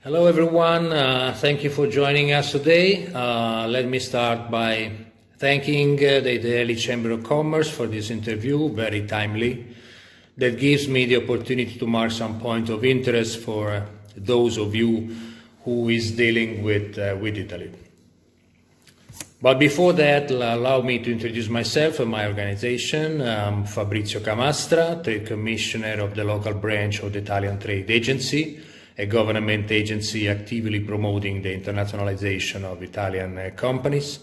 Hello everyone, thank you for joining us today. Let me start by thanking the Daily Chamber of Commerce for this interview, very timely. That gives me the opportunity to mark some point of interest for those of you who is dealing with Italy. But before that, allow me to introduce myself and my organization. I'm Pabrizio Kmstra, Trade Commissioner of the local branch of the Italian Trade Agency, a government agency actively promoting the internationalization of Italian companies.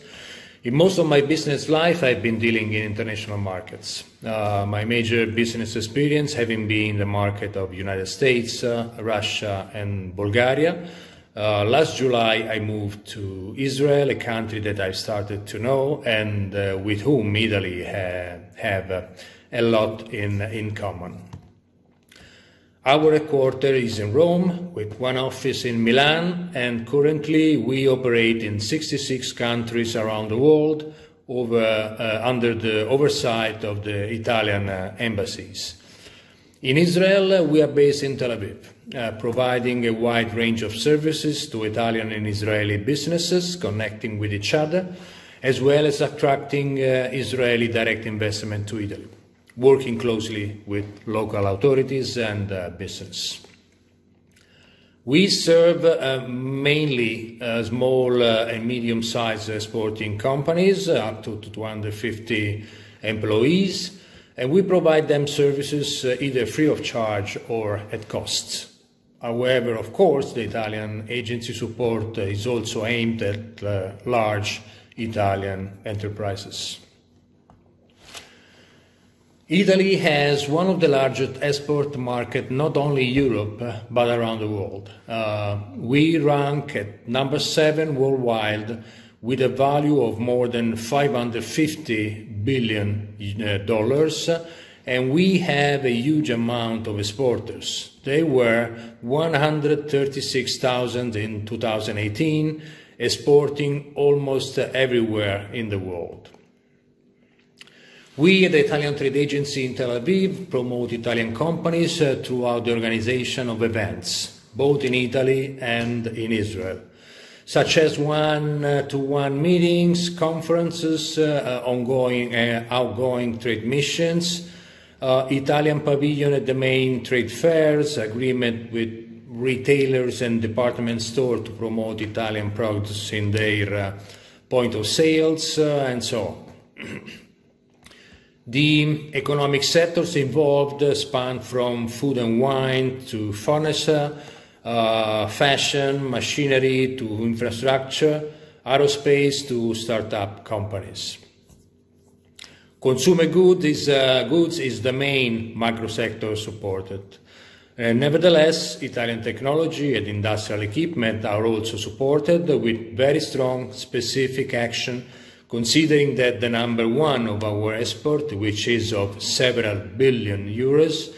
In most of my business life, I've been dealing in international markets. My major business experience having been in the market of United States, Russia, and Bulgaria. Last July, I moved to Israel, a country that I've started to know and with whom Italy have a lot in common. Our headquarters is in Rome, with one office in Milan, and currently we operate in 66 countries around the world under the oversight of the Italian embassies. In Israel, we are based in Tel Aviv, providing a wide range of services to Italian and Israeli businesses connecting with each other, as well as attracting Israeli direct investment to Italy, working closely with local authorities and business. We serve mainly small and medium-sized exporting companies, up to 250 employees, and we provide them services either free of charge or at cost. However, of course, the Italian agency support is also aimed at large Italian enterprises. Italy has one of the largest export markets, not only Europe, but around the world. We rank at number 7 worldwide with a value of more than $550 billion, and we have a huge amount of exporters. They were 136,000 in 2018, exporting almost everywhere in the world. We at the Italian Trade Agency in Tel Aviv promote Italian companies throughout the organization of events, both in Italy and in Israel, such as one-to-one meetings, conferences, outgoing trade missions, Italian pavilion at the main trade fairs, agreement with retailers and department stores to promote Italian products in their point of sales, and so on. The economic sectors involved span from food and wine to furniture, fashion, machinery to infrastructure, aerospace to startup companies. Consumer goods is the main macro sector supported. Nevertheless, Italian technology and industrial equipment are also supported with very strong specific action, considering that the number 1 of our export, which is of several billion euros,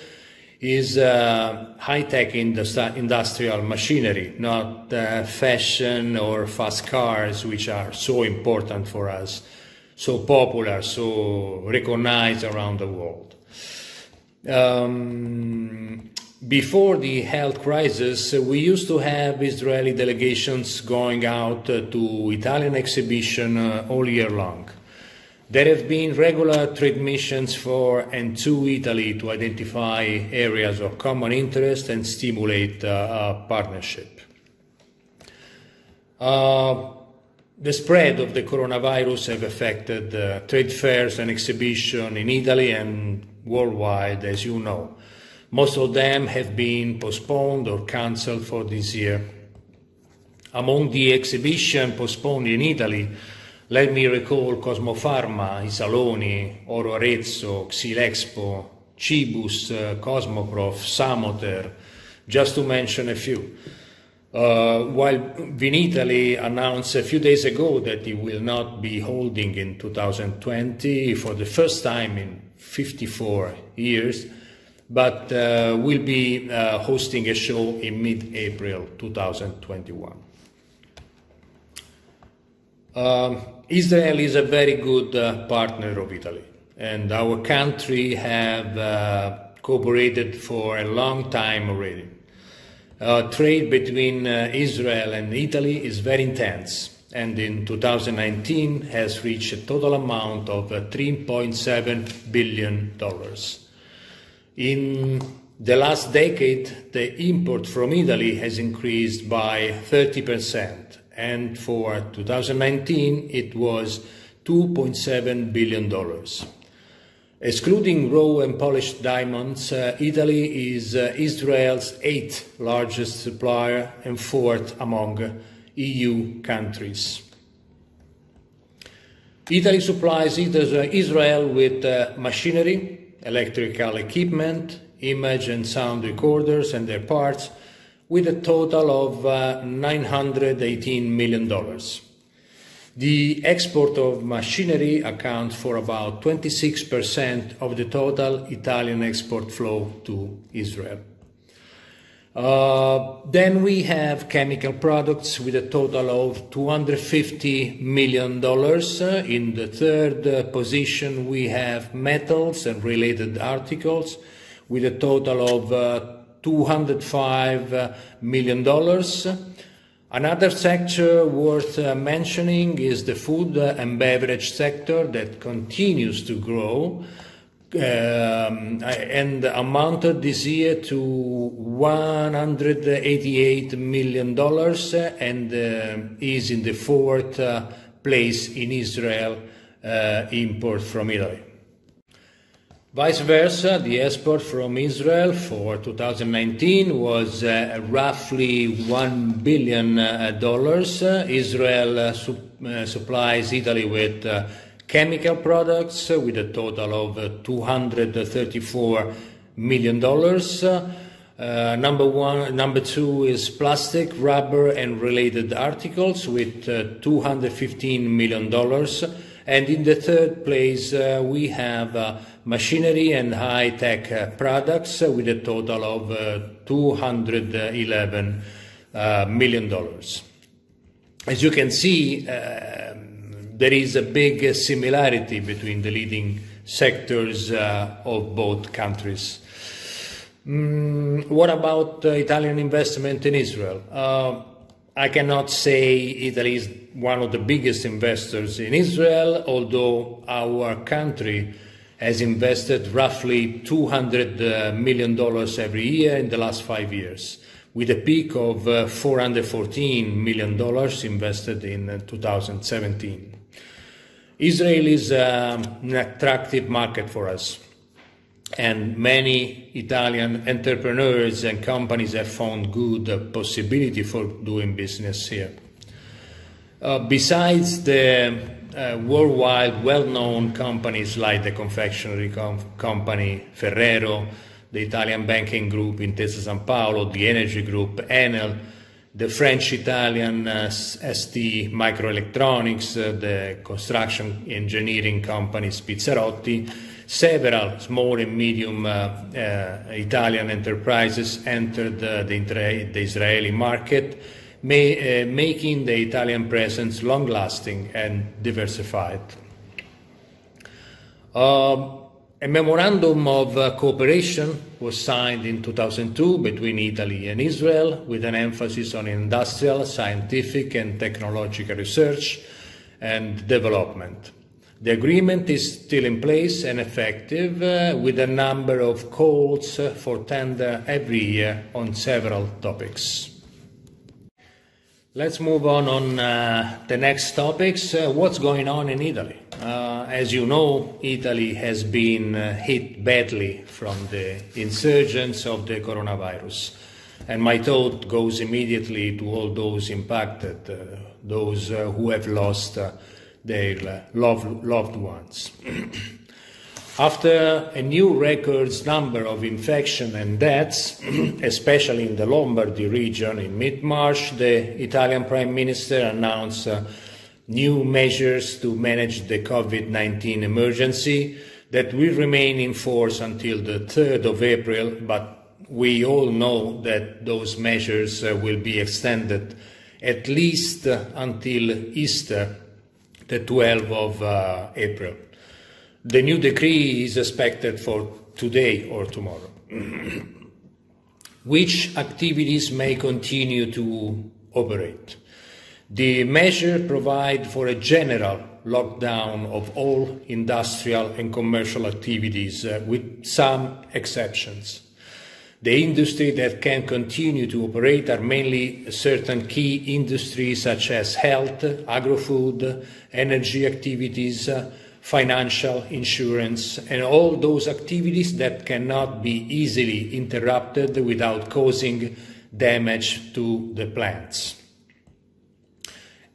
is high-tech industrial machinery, not fashion or fast cars, which are so important for us, so popular, so recognized around the world. Before the health crisis, we used to have Israeli delegations going out to Italian exhibition all year long. There have been regular trade missions for and to Italy to identify areas of common interest and stimulate partnership. The spread of the coronavirus have affected trade fairs and exhibitions in Italy and worldwide, as you know. Most of them have been postponed or cancelled for this year. Among the exhibitions postponed in Italy, let me recall Cosmopharma, Isaloni, Oro Arezzo, Xilexpo, Cibus, Cosmoprof, Samoter, just to mention a few. While Vinitaly announced a few days ago that it will not be holding in 2020 for the first time in 54 years, but will be hosting a show in mid-April 2021. Israel is a very good partner of Italy, and our country have cooperated for a long time already. Trade between Israel and Italy is very intense, and in 2019 has reached a total amount of $3.7 billion. In the last decade, the import from Italy has increased by 30%, and for 2019 it was $2.7 billion. Excluding raw and polished diamonds, Italy is Israel's 8th largest supplier and 4th among EU countries. Italy supplies Israel with machinery, electrical equipment, image and sound recorders and their parts, with a total of $918 million. The export of machinery accounts for about 26% of the total Italian export flow to Israel. Then we have chemical products with a total of $250 million. In the third position, we have metals and related articles with a total of $205 million. Another sector worth mentioning is the food and beverage sector that continues to grow and amounted this year to $188 million and is in the 4th place in Israel import from Italy. Vice versa, the export from Israel for 2019 was roughly $1 billion. Israel supplies Italy with chemical products with a total of $234 million. Number two is plastic, rubber and related articles with $215 million. And in the third place, we have machinery and high-tech products with a total of $211 million. As you can see, there is a big similarity between the leading sectors of both countries. What about Italian investment in Israel? I cannot say Italy is one of the biggest investors in Israel, although our country has invested roughly $200 million every year in the last 5 years, with a peak of $414 million invested in 2017. Israel is an attractive market for us, and many Italian entrepreneurs and companies have found good possibility for doing business here. Besides the worldwide well-known companies like the confectionery company Ferrero, the Italian banking group Intesa Sanpaolo, the energy group Enel, the French-Italian ST Microelectronics, the construction engineering company Spizzarotti, several small and medium Italian enterprises entered the Israeli market, making the Italian presence long-lasting and diversified. A memorandum of cooperation was signed in 2002 between Italy and Israel, with an emphasis on industrial, scientific and technological research and development. The agreement is still in place and effective, with a number of calls for tender every year on several topics. Let's move on the next topics. What's going on in Italy? As you know, Italy has been hit badly from the insurgence of the coronavirus. And my thought goes immediately to all those impacted, those who have lost their loved ones. After a new record number of infections and deaths, especially in the Lombardy region in mid-March, the Italian Prime Minister announced new measures to manage the COVID-19 emergency that will remain in force until the 3rd of April, but we all know that those measures will be extended at least until Easter, the 12th of April. The new decree is expected for today or tomorrow. which activities may continue to operate. The measure provides for a general lockdown of all industrial and commercial activities with some exceptions. The industry that can continue to operate are mainly certain key industries such as health, agro-food, energy activities, financial, insurance, and all those activities that cannot be easily interrupted without causing damage to the plants.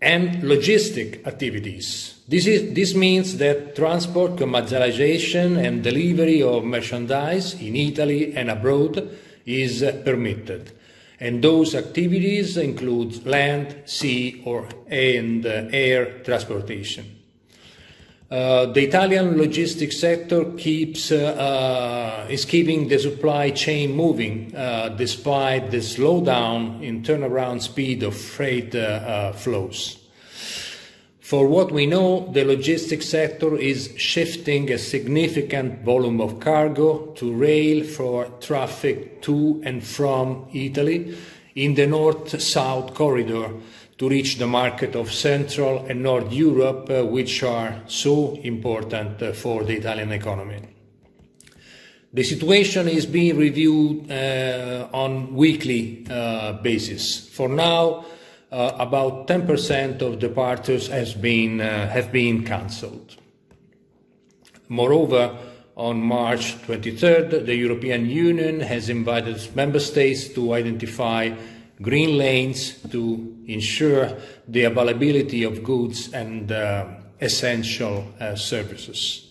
And logistic activities. This means that transport, commercialization and delivery of merchandise in Italy and abroad is permitted. And those activities include land, sea, and air transportation. The Italian logistics sector is keeping the supply chain moving despite the slowdown in turnaround speed of freight flows. For what we know, the logistics sector is shifting a significant volume of cargo to rail for traffic to and from Italy in the north-south corridor to reach the market of Central and North Europe, which are so important for the Italian economy. The situation is being reviewed on weekly basis. For now, about 10% of departures have been cancelled. Moreover, on March 23rd, the European Union has invited member states to identify green lanes to ensure the availability of goods and essential services.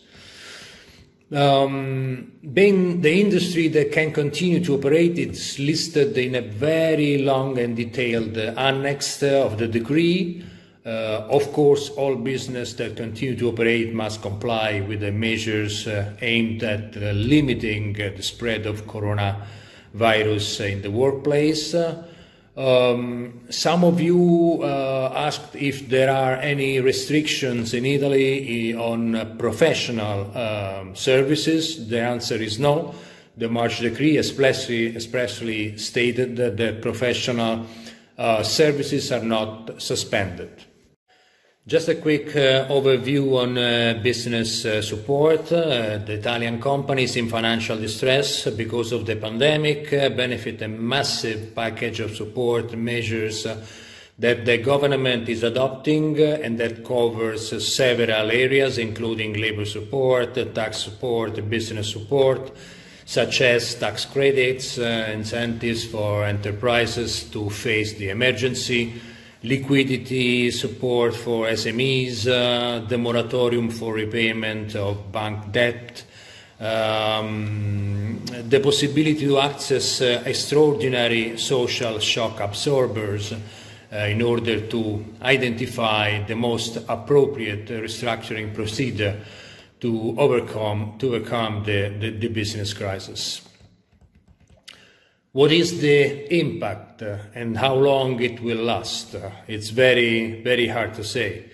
Being the industry that can continue to operate, it's listed in a very long and detailed annex of the decree. Of course, all business that continue to operate must comply with the measures aimed at limiting the spread of coronavirus in the workplace. Some of you asked if there are any restrictions in Italy on professional services. The answer is no. The March decree expressly stated that professional services are not suspended. Just a quick overview on business support. The Italian companies in financial distress because of the pandemic benefit a massive package of support measures that the government is adopting and that covers several areas, including labor support, tax support, business support, such as tax credits, incentives for enterprises to face the emergency, liquidity support for SMEs, the moratorium for repayment of bank debt, the possibility to access extraordinary social shock absorbers in order to identify the most appropriate restructuring procedure to overcome the business crisis. What is the impact and how long it will last? It's very, very hard to say.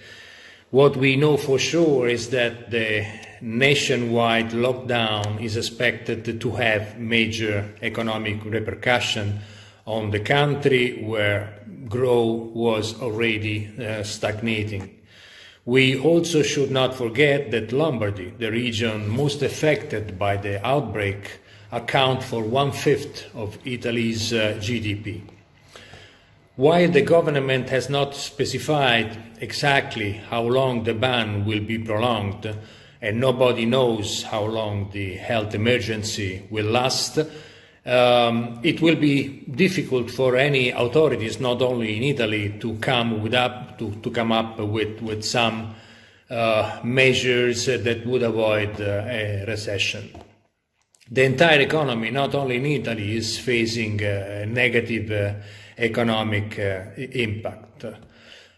What we know for sure is that the nationwide lockdown is expected to have major economic repercussion on the country where growth was already stagnating. We also should not forget that Lombardy, the region most affected by the outbreak, account for 1/5 of Italy's GDP. While the government has not specified exactly how long the ban will be prolonged, and nobody knows how long the health emergency will last, it will be difficult for any authorities, not only in Italy, to come up with some measures that would avoid a recession. The entire economy, not only in Italy, is facing a negative economic impact.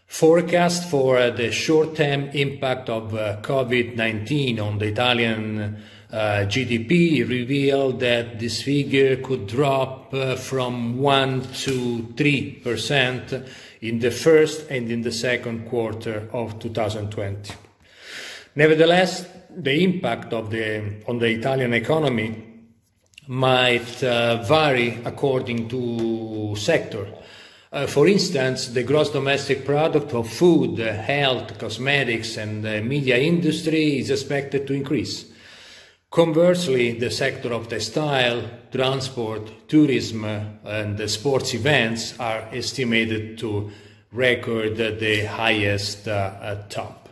Forecast for the short-term impact of COVID-19 on the Italian GDP revealed that this figure could drop from 1 to 3% in the first and in the second quarter of 2020. Nevertheless, the impact on the Italian economy might vary according to sector. For instance, the gross domestic product of food, health, cosmetics, and the media industry is expected to increase. Conversely, the sector of textile, transport, tourism, and the sports events are estimated to record the highest top.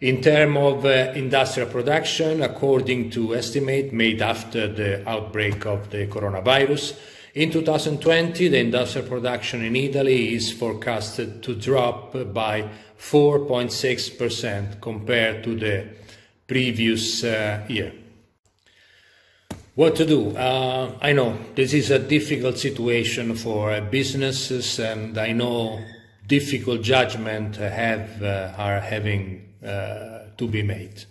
In terms of industrial production, according to estimate made after the outbreak of the coronavirus, in 2020, the industrial production in Italy is forecasted to drop by 4.6% compared to the previous year. What to do? I know this is a difficult situation for businesses, and I know difficult judgments are having to be made.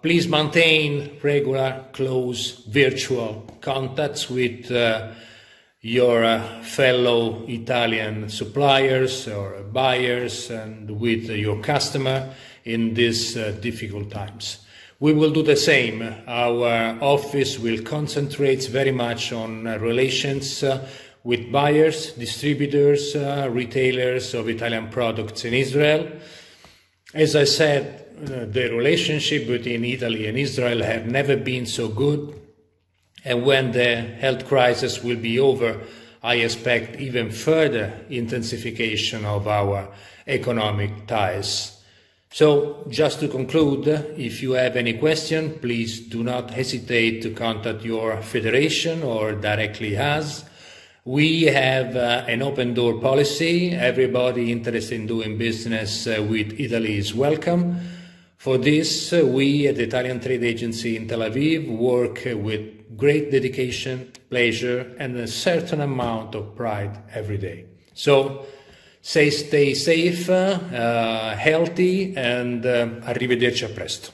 Please maintain regular, close, virtual contacts with your fellow Italian suppliers or buyers and with your customer in these difficult times. We will do the same. Our office will concentrate very much on relations with buyers, distributors, retailers of Italian products in Israel. As I said, the relationship between Italy and Israel have never been so good, and when the health crisis will be over, I expect even further intensification of our economic ties. So, just to conclude, if you have any question, please do not hesitate to contact your federation or directly us. We have an open door policy. Everybody interested in doing business with Italy is welcome. For this, we at the Italian Trade Agency in Tel Aviv work with great dedication, pleasure, and a certain amount of pride every day. So, stay safe, healthy, and arrivederci a presto.